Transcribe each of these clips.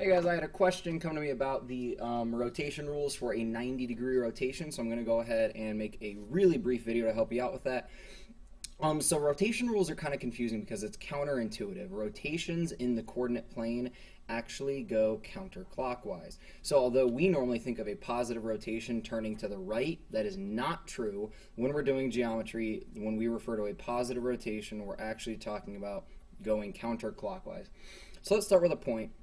Hey guys, I had a question come to me about the rotation rules for a 90-degree rotation, so I'm going to go ahead and make a really brief video to help you out with that. So rotation rules are kind of confusing because it's counterintuitive. Rotations in the coordinate plane actually go counterclockwise. So although we normally think of a positive rotation turning to the right, that is not true. When we're doing geometry, when we refer to a positive rotation, we're actually talking about going counterclockwise. So let's start with a point.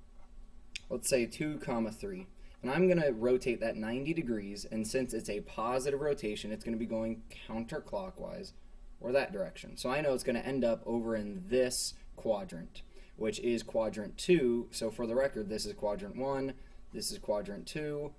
Let's say 2 comma 3, and I'm going to rotate that 90 degrees, and since it's a positive rotation, it's going to be going counterclockwise or that direction. So I know it's going to end up over in this quadrant, which is quadrant 2. So for the record, this is quadrant 1, this is quadrant 2,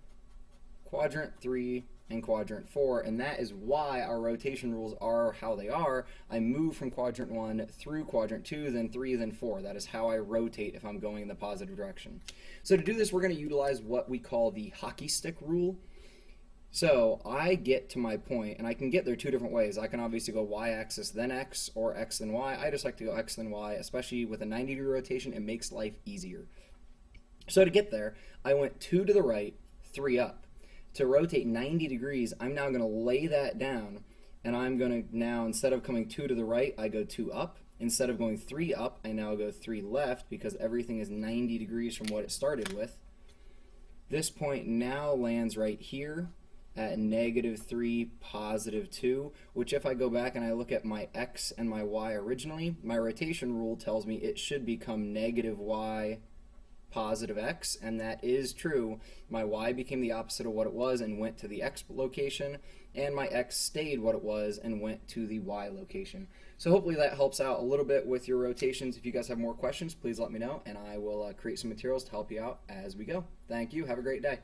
quadrant 3, and quadrant 4, and that is why our rotation rules are how they are. I move from quadrant 1 through quadrant 2, then 3, then 4. That is how I rotate if I'm going in the positive direction. So to do this, we're going to utilize what we call the hockey stick rule. So I get to my point, and I can get there 2 different ways. I can obviously go y-axis then x, or x then y. I just like to go x then y, especially with a 90-degree rotation. It makes life easier. So to get there, I went 2 to the right, 3 up. To rotate 90 degrees, I'm now going to lay that down, and I'm going to now, instead of coming 2 to the right, I go 2 up. Instead of going 3 up, I now go 3 left because everything is 90 degrees from what it started with. This point now lands right here at -3, +2, which if I go back and I look at my x and my y originally, my rotation rule tells me it should become -y, +x, and that is true. My y became the opposite of what it was and went to the x location, and my x stayed what it was and went to the y location. So hopefully that helps out a little bit with your rotations. If you guys have more questions, please let me know, and I will create some materials to help you out as we go. Thank you. Have a great day.